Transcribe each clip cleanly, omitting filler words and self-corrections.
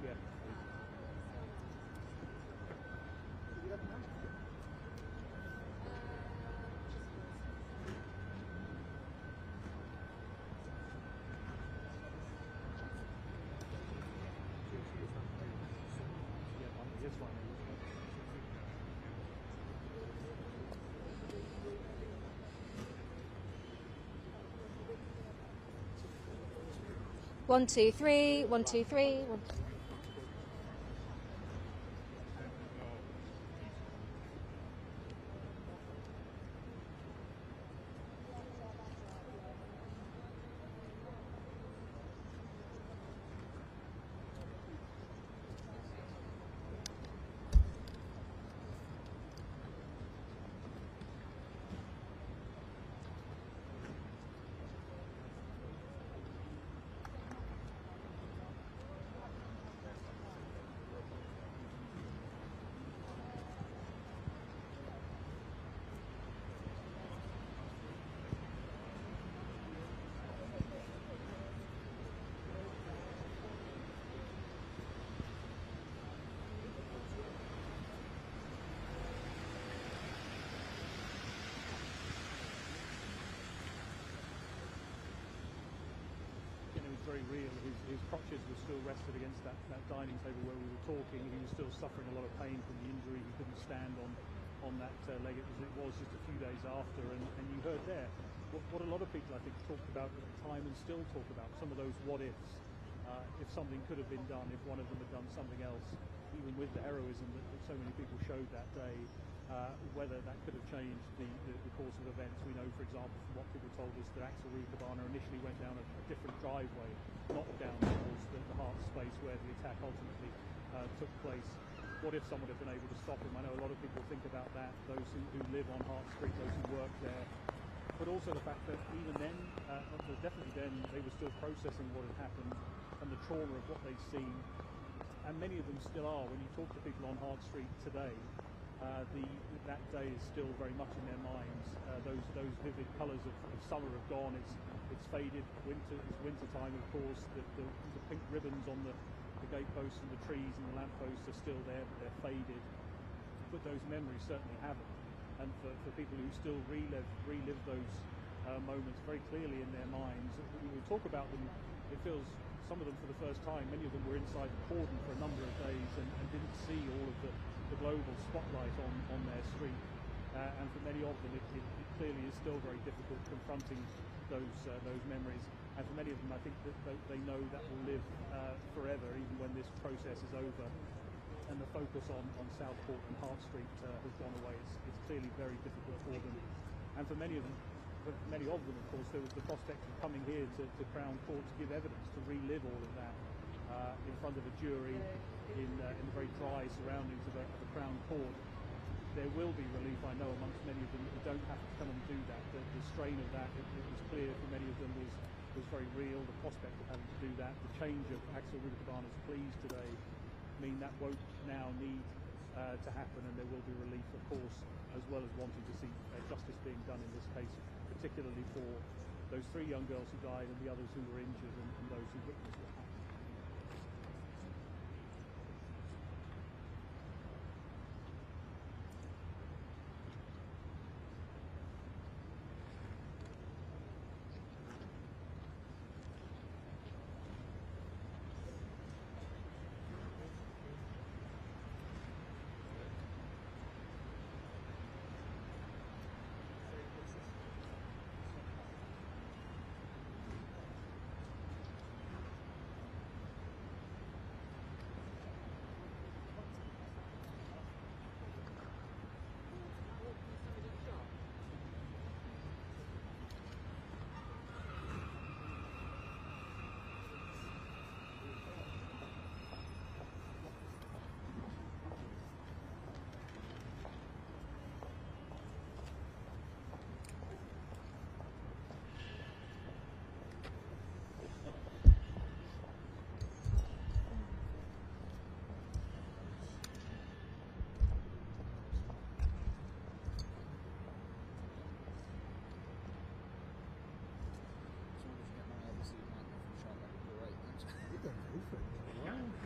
Yeah. This one. 1 2 3 1 2 3 1. Very real. His crotches were still rested against that dining table where we were talking. He was still suffering a lot of pain from the injury. He couldn't stand on that leg. It was just a few days after, and you heard there what a lot of people I think talked about at the time and still talk about, some of those what ifs. If something could have been done, if one of them had done something else, even with the heroism that so many people showed that day, whether that could have changed the course of events. We know, for example, from what people told us, that Axel Rudakubana initially went down a different driveway, not down towards the heart space where the attack ultimately took place. What if someone had been able to stop him? I know a lot of people think about that, those who live on Hart Street, those who work there, but also the fact that even then, definitely then, they were still processing what had happened and the trauma of what they'd seen, and many of them still are. When you talk to people on Hart Street today, that day is still very much in their minds. Those vivid colours of summer have gone. It's faded. It's winter time, of course. The pink ribbons on the gateposts and the trees and the lampposts are still there, but they're faded. But those memories certainly haven't. And for people who still relive those moments very clearly in their minds, when we talk about them, it feels some of them for the first time. Many of them were inside the cordon for a number of days and didn't see all of the global spotlight on their street, and for many of them it clearly is still very difficult confronting those memories, and for many of them I think that they know that will live forever, even when this process is over and the focus on Southport and Hart Street has gone away. It's clearly very difficult for them, and for many of them of course there was the prospect of coming here to Crown Court to give evidence, to relive all of that in front of a jury in the very dry surroundings of a Crown Court. There will be relief, I know, amongst many of them who don't have to come and do that. The strain of that, it was clear for many of them was very real. The prospect of having to do that, the change of Axel Rudakubana's pleas today mean that won't now need to happen, and there will be relief, of course, as well as wanting to see justice being done in this case, particularly for those 3 young girls who died and the others who were injured and those who witnessed what happened. Go for it. Wow.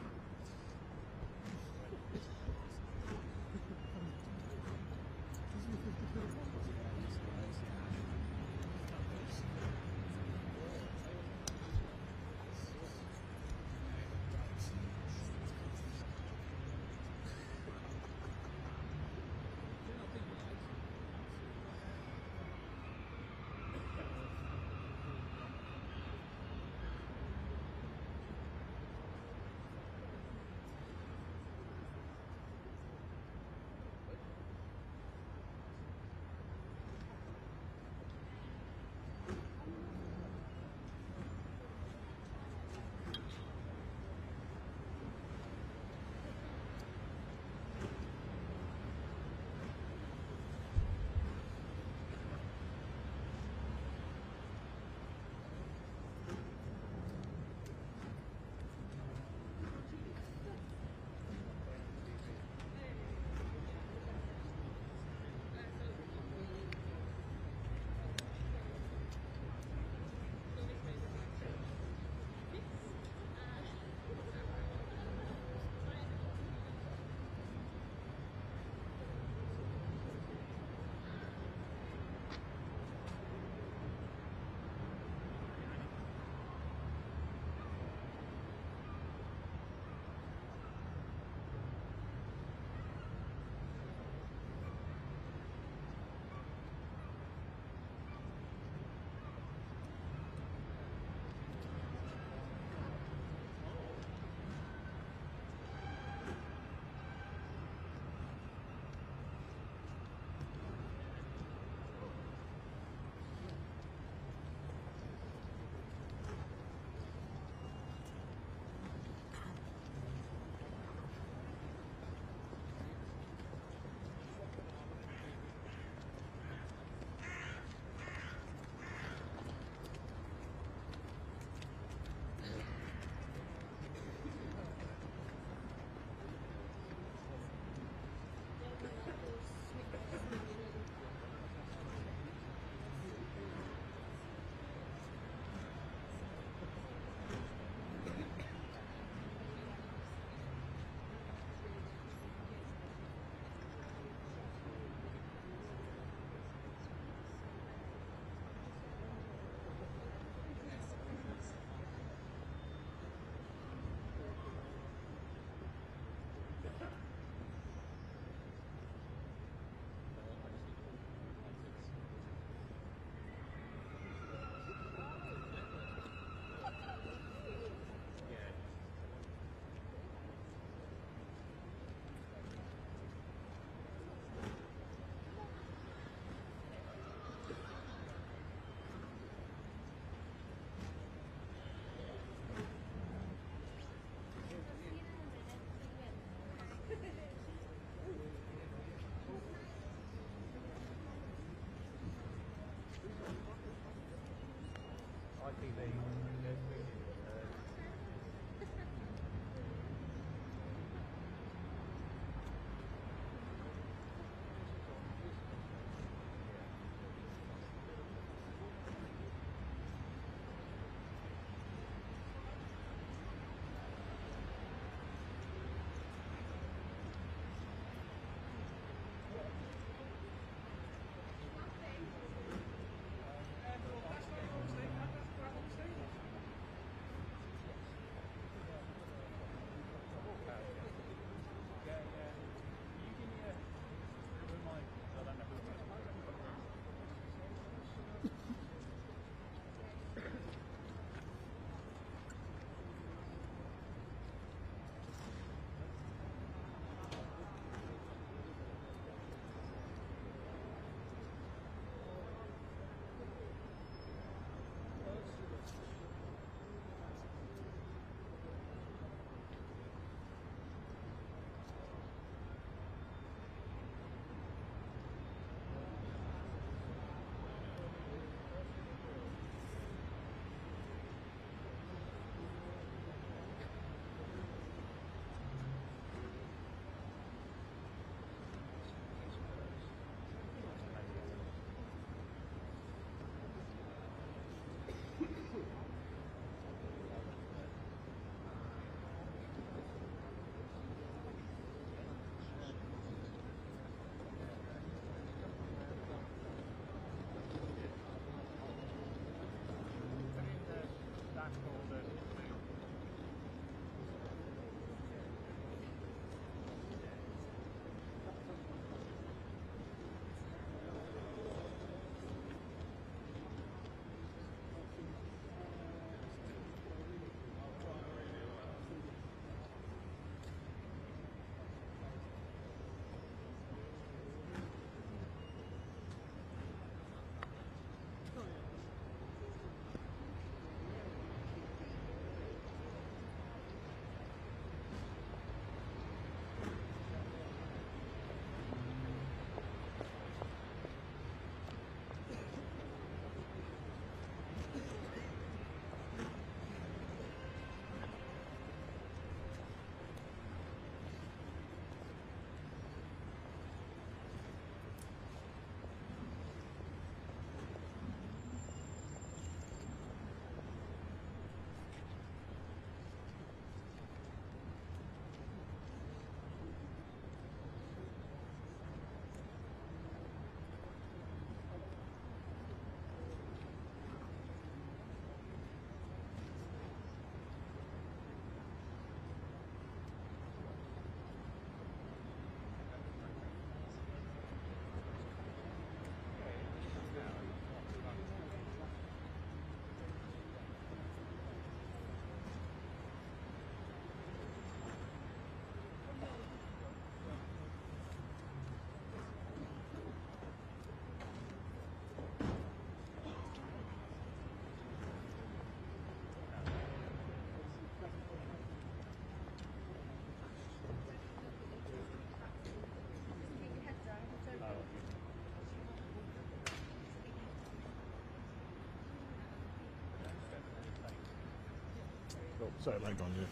Oh, sorry, hang on, yeah.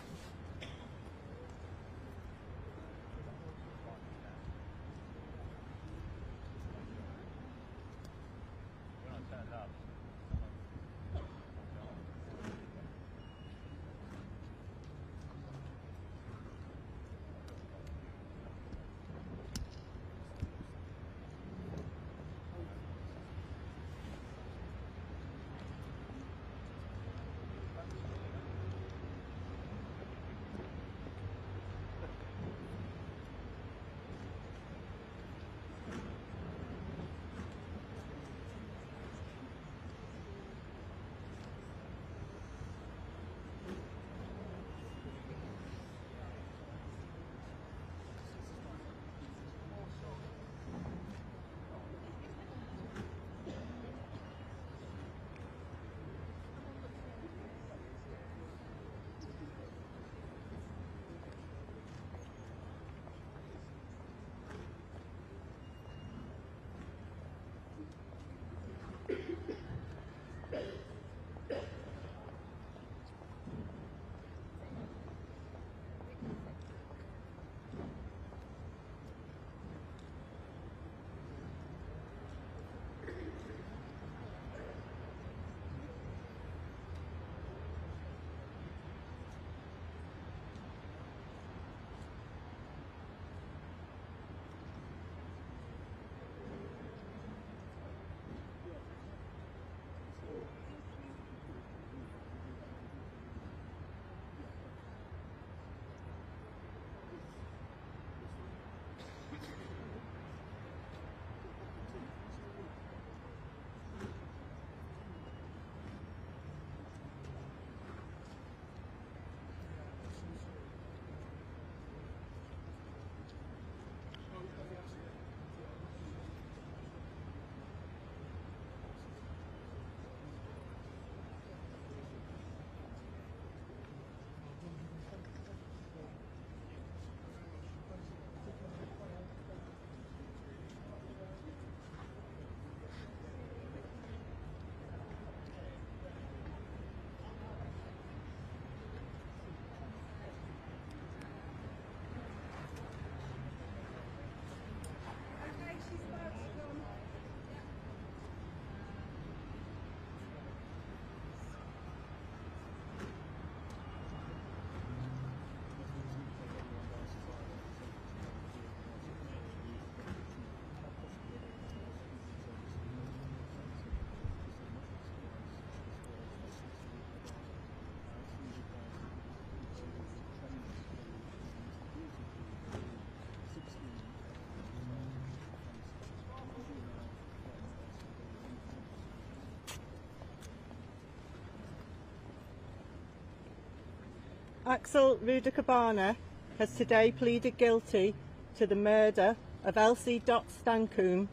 Axel Rudakubana has today pleaded guilty to the murder of Elsie Dot Stancombe,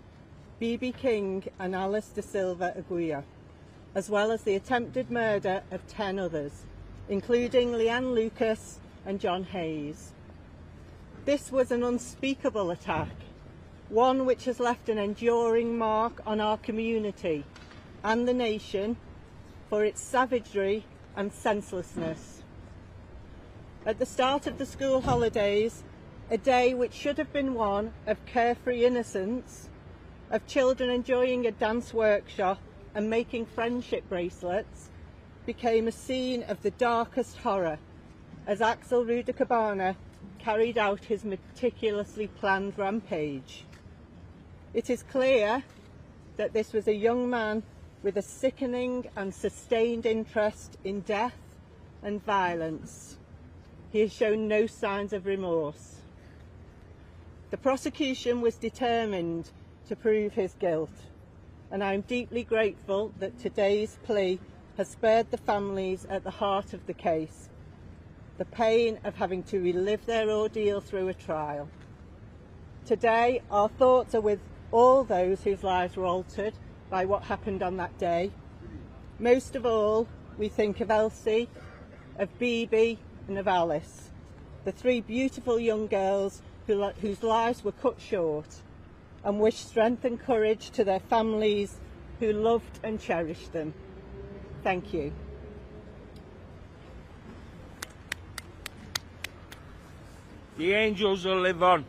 Bebe King and Alice Dasilva Aguiar, as well as the attempted murder of 10 others, including Leanne Lucas and John Hayes. This was an unspeakable attack, one which has left an enduring mark on our community and the nation for its savagery and senselessness. At the start of the school holidays, a day which should have been one of carefree innocence, of children enjoying a dance workshop and making friendship bracelets, became a scene of the darkest horror as Axel Rudakubana carried out his meticulously planned rampage. It is clear that this was a young man with a sickening and sustained interest in death and violence. He has shown no signs of remorse. The prosecution was determined to prove his guilt, and I am deeply grateful that today's plea has spared the families at the heart of the case the pain of having to relive their ordeal through a trial. Today, our thoughts are with all those whose lives were altered by what happened on that day. Most of all, we think of Elsie, of Bebe and of Alice, the 3 beautiful young girls whose lives were cut short, and wish strength and courage to their families who loved and cherished them. Thank you. The angels will live on.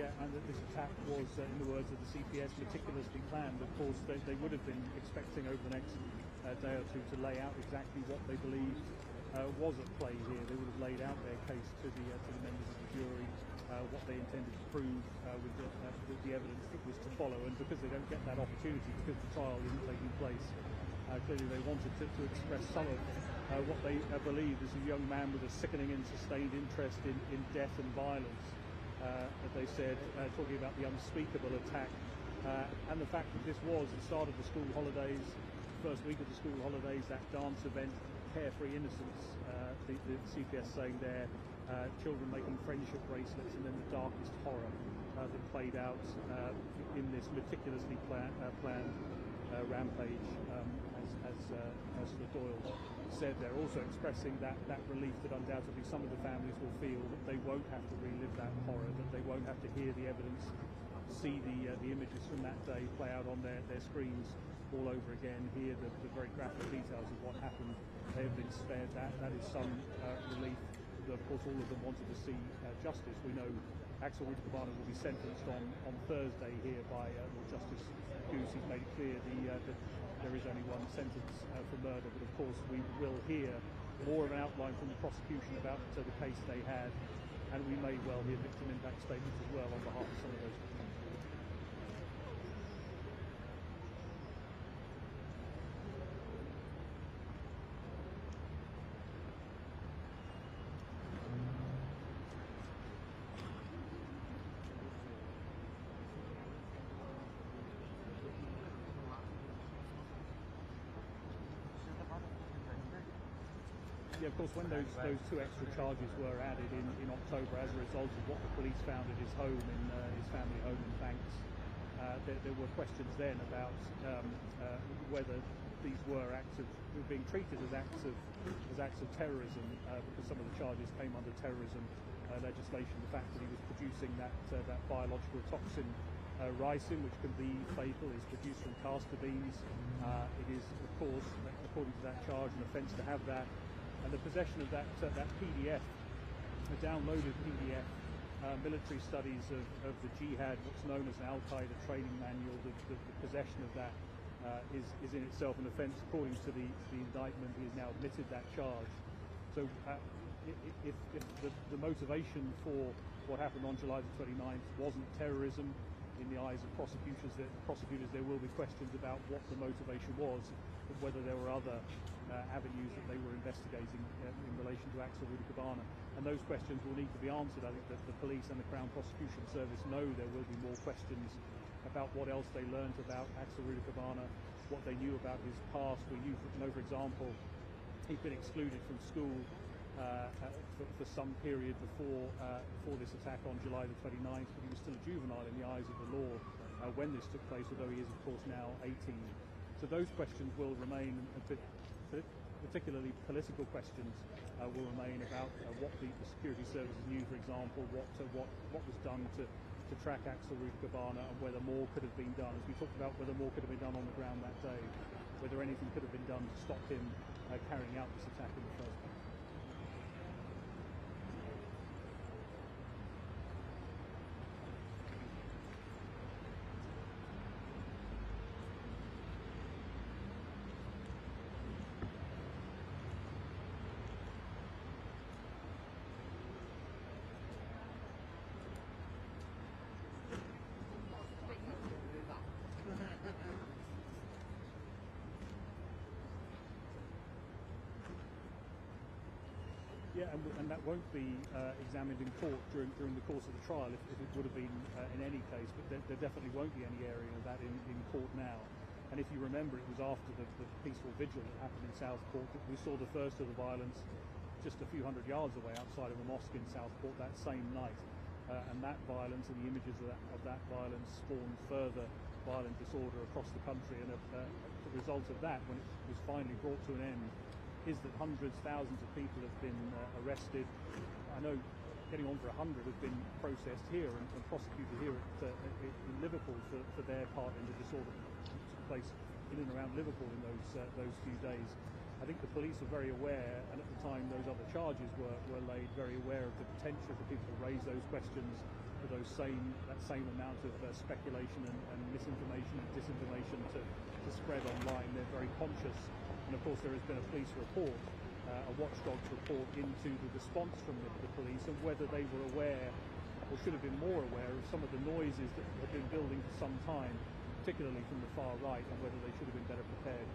Yeah, and that this attack was, in the words of the CPS, meticulously planned. Of course, they would have been expecting over the next day or two to lay out exactly what they believed was at play here. They would have laid out their case to the members of the jury, what they intended to prove with the evidence that was to follow. And because they don't get that opportunity, because the trial isn't taking place, clearly they wanted to express some of what they believe is a young man with a sickening and sustained interest in death and violence. That they said, talking about the unspeakable attack, and the fact that this was the start of the school holidays, first week of the school holidays, that dance event, carefree innocence, the CPS saying there, children making friendship bracelets, and then the darkest horror that played out in this meticulously planned rampage, as Doyle said. They're also expressing that relief that undoubtedly some of the families will feel that they won't have to relive that horror, that they won't have to hear the evidence, see the images from that day play out on their screens all over again, hear the very graphic details of what happened. They have been spared that. That is some relief. Of course, all of them wanted to see justice. We know Axel Rudakubana will be sentenced on Thursday here by Lord Justice Goose. He's made it clear that there is only one sentence for murder, but of course we will hear more of an outline from the prosecution about the case they had, and we may well hear victim impact statements as well on behalf of some of those victims. Yeah, of course, when those two extra charges were added in October as a result of what the police found at his home, in his family home in Banks, there were questions then about whether these were being treated as acts of terrorism, because some of the charges came under terrorism legislation. The fact that he was producing that biological toxin, ricin, which can be fatal, is produced from castor beans. It is, of course, according to that charge, an offence to have that. And the possession of that PDF, a downloaded PDF, military studies of the jihad, what's known as an Al-Qaeda training manual, the possession of that is in itself an offence. According to the indictment, he has now admitted that charge. So if the motivation for what happened on July the 29th wasn't terrorism in the eyes of prosecutors, there will be questions about what the motivation was, but whether there were other avenues that they were investigating in relation to Axel Rudakubana. And those questions will need to be answered. I think that the police and the Crown Prosecution Service know there will be more questions about what else they learned about Axel Rudakubana, what they knew about his past. We know, for example, he'd been excluded from school for some period before this attack on July the 29th, but he was still a juvenile in the eyes of the law when this took place, although he is, of course, now 18. So those questions will remain, particularly political questions will remain about what the security services knew, for example, what was done to track Axel Rudakubana, and whether more could have been done. As we talked about, whether more could have been done on the ground that day, whether anything could have been done to stop him carrying out this attack in the first place. Yeah, and that won't be examined in court during the course of the trial, if it would have been in any case, but there definitely won't be any area of that in court now. And if you remember, it was after the peaceful vigil that happened in Southport that we saw the first of the violence just a few hundred yards away outside of a mosque in Southport that same night. and that violence and the images of that violence spawned further violent disorder across the country. And the result of that, when it was finally brought to an end, is that hundreds, thousands of people have been arrested. I know getting on for 100 have been processed here and prosecuted here in Liverpool for their part in the disorder that took place in and around Liverpool in those few days. I think the police are very aware, and at the time those other charges were laid, very aware of the potential for people to raise those questions, for that same amount of speculation and misinformation and disinformation to spread online. They're very conscious, and of course there has been a police report, a watchdog's report into the response from the police, and whether they were aware or should have been more aware of some of the noises that have been building for some time, particularly from the far right, and whether they should have been better prepared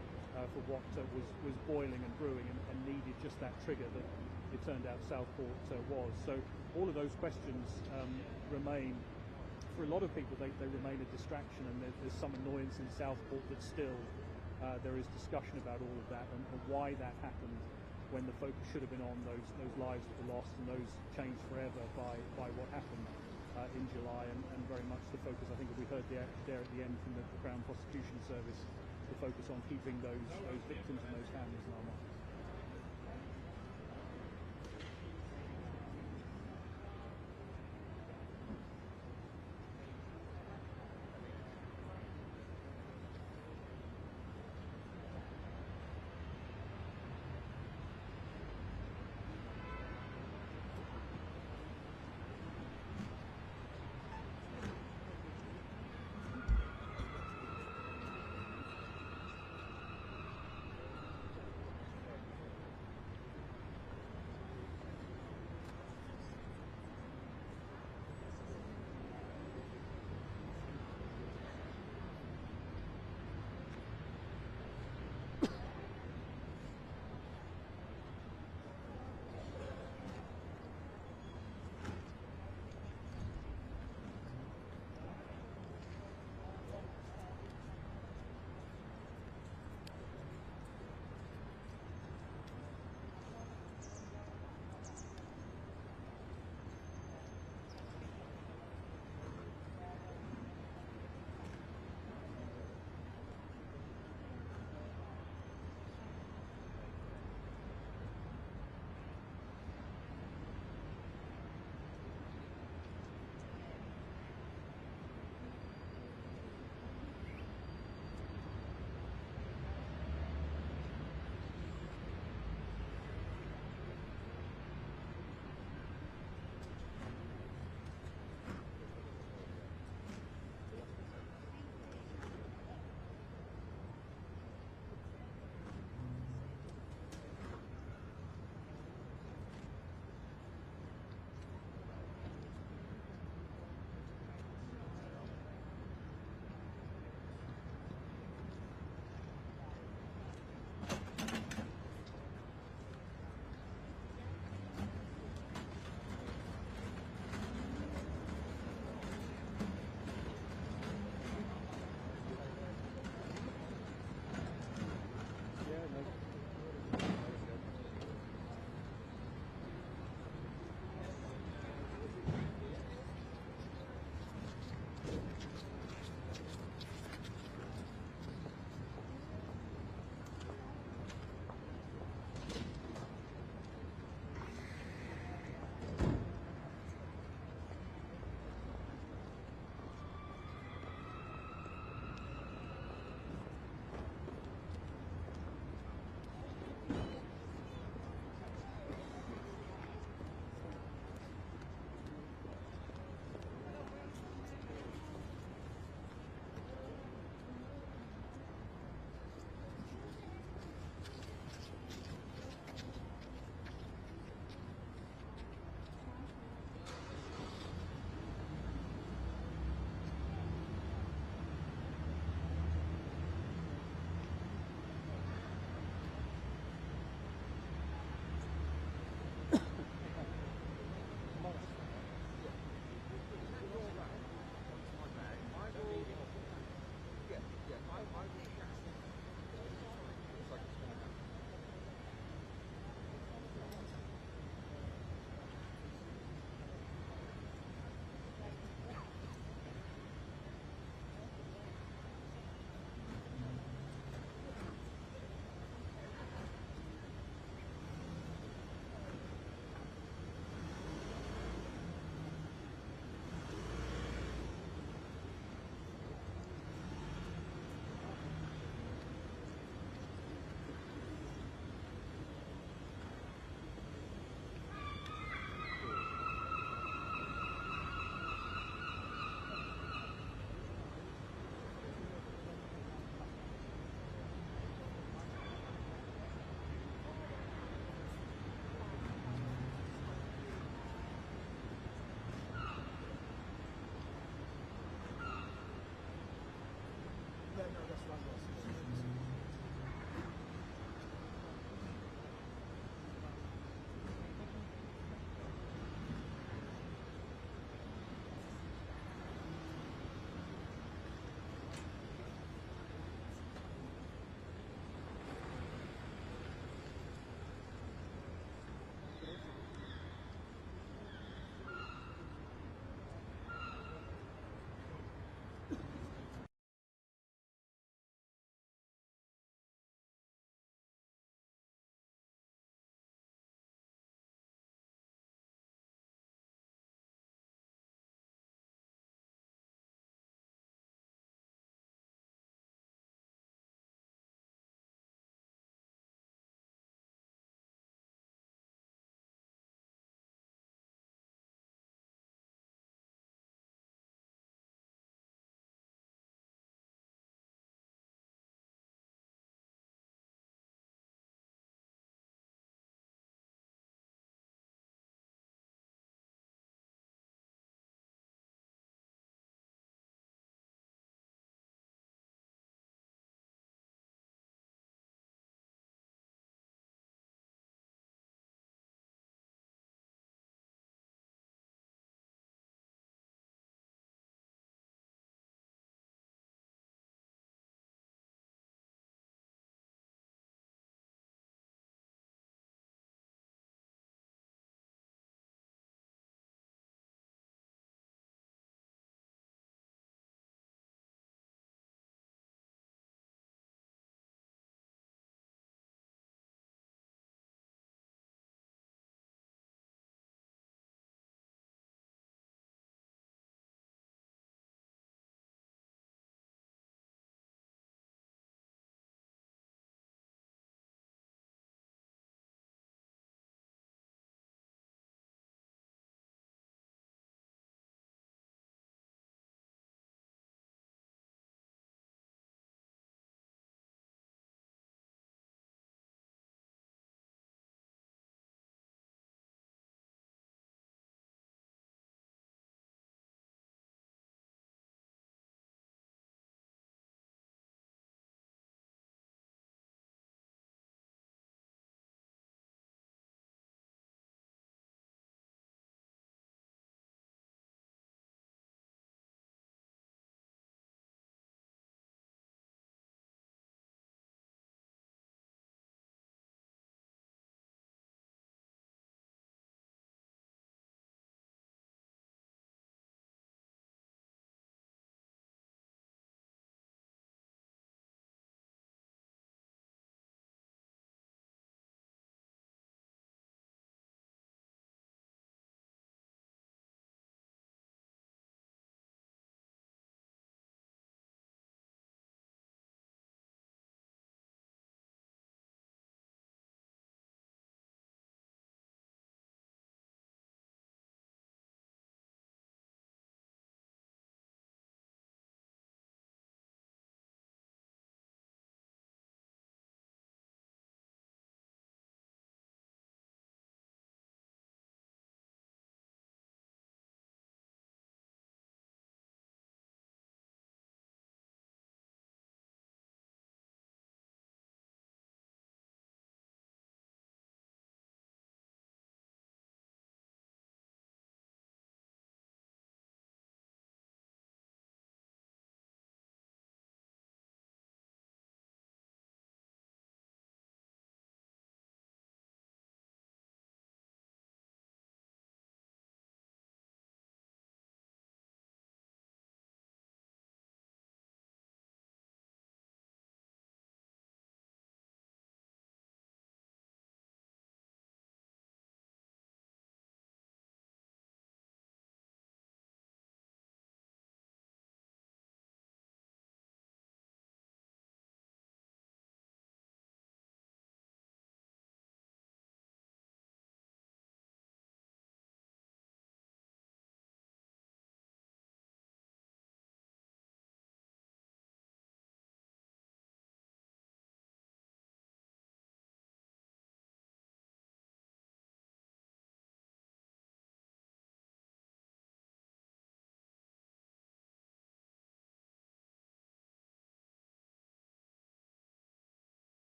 for what was boiling and brewing and needed just that trigger that it turned out Southport was. So all of those questions remain, for a lot of people, they remain a distraction, and there's some annoyance in Southport that still there is discussion about all of that and why that happened, when the focus should have been on those lives that were lost and those changed forever by what happened in July, and very much the focus, I think, we heard there at the end from the Crown Prosecution Service, the focus on keeping those victims and those families in our minds.